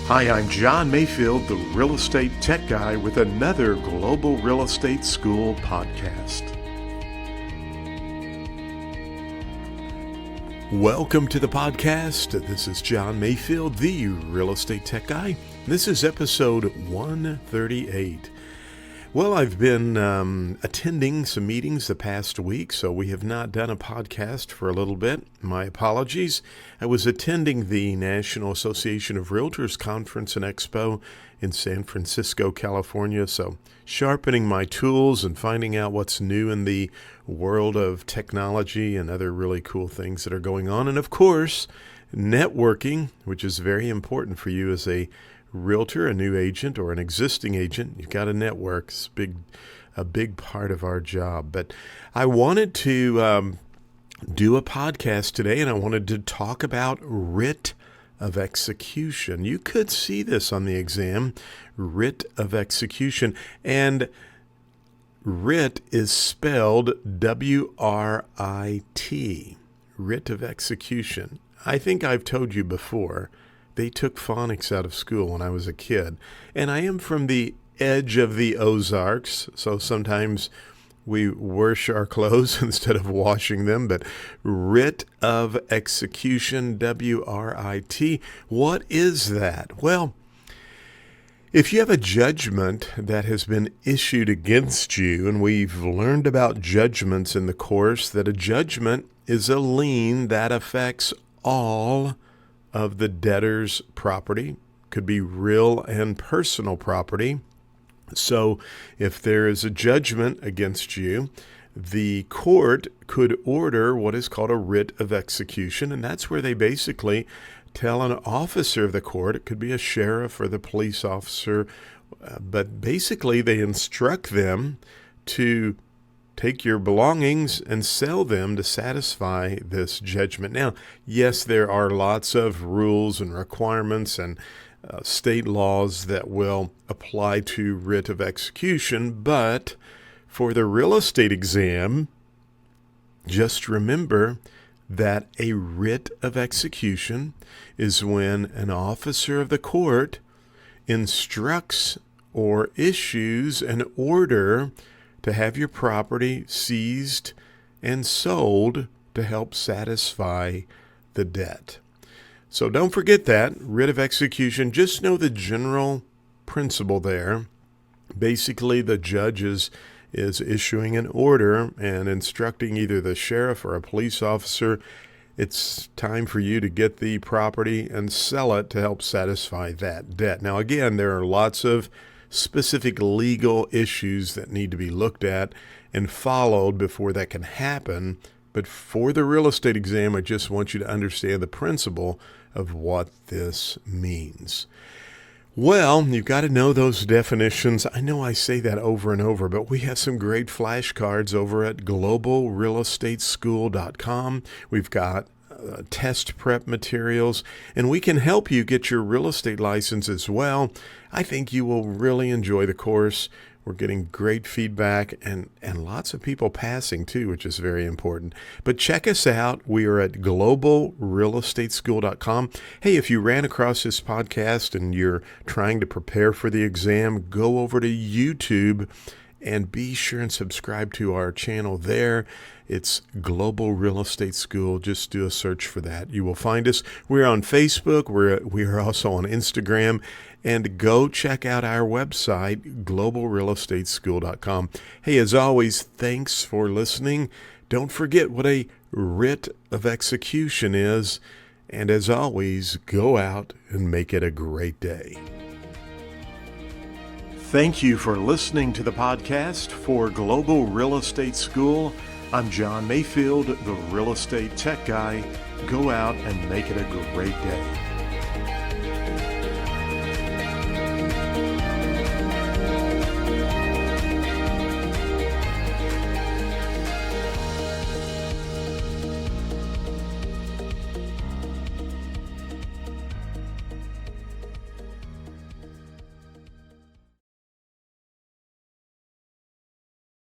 Hi, I'm John Mayfield, the Real Estate Tech Guy, with another Global Real Estate School podcast. Welcome to the podcast. This is John Mayfield, the Real Estate Tech Guy. This is episode 138. Well, I've been attending some meetings the past week, so we have not done a podcast for a little bit. My apologies. I was attending the National Association of Realtors Conference and Expo in San Francisco, California, so sharpening my tools and finding out what's new in the world of technology and other really cool things that are going on. And of course, networking, which is very important for you as a realtor, a new agent, or an existing agent. You've got to network. It's a big part of our job. But I wanted to do a podcast today, and I wanted to talk about writ of execution. You could see this on the exam, writ of execution. And writ is spelled W-R-I-T, writ of execution. I think I've told you before, they took phonics out of school when I was a kid. And I am from the edge of the Ozarks, so sometimes we wash our clothes instead of washing them. But writ of execution, W-R-I-T, what is that? Well, if you have a judgment that has been issued against you, and we've learned about judgments in the course, that a judgment is a lien that affects all of the debtor's property, could be real and personal property. So if there is a judgment against you, the court could order what is called a writ of execution, and that's where they basically tell an officer of the court, it could be a sheriff or the police officer, but basically they instruct them to take your belongings and sell them to satisfy this judgment. Now, yes, there are lots of rules and requirements and state laws that will apply to writ of execution, but for the real estate exam, just remember that a writ of execution is when an officer of the court instructs or issues an order to have your property seized and sold to help satisfy the debt. So don't forget that, writ of execution. Just know the general principle there. Basically, the judge is issuing an order and instructing either the sheriff or a police officer, it's time for you to get the property and sell it to help satisfy that debt. Now, again, there are lots of specific legal issues that need to be looked at and followed before that can happen. But for the real estate exam, I just want you to understand the principle of what this means. Well, you've got to know those definitions. I know I say that over and over, but we have some great flashcards over at globalrealestateschool.com. We've got test prep materials, and we can help you get your real estate license as well. I think you will really enjoy the course. We're getting great feedback and lots of people passing too, which is very important. But check us out. We are at globalrealestateschool.com. Hey, if you ran across this podcast and you're trying to prepare for the exam, go over to YouTube and be sure and subscribe to our channel there. It's Global Real Estate School. Just do a search for that. You will find us. We're on Facebook. We are also on Instagram. And go check out our website, globalrealestateschool.com. Hey, as always, thanks for listening. Don't forget what a writ of execution is. And as always, go out and make it a great day. Thank you for listening to the podcast for Global Real Estate School. I'm John Mayfield, the Real Estate Tech Guy. Go out and make it a great day.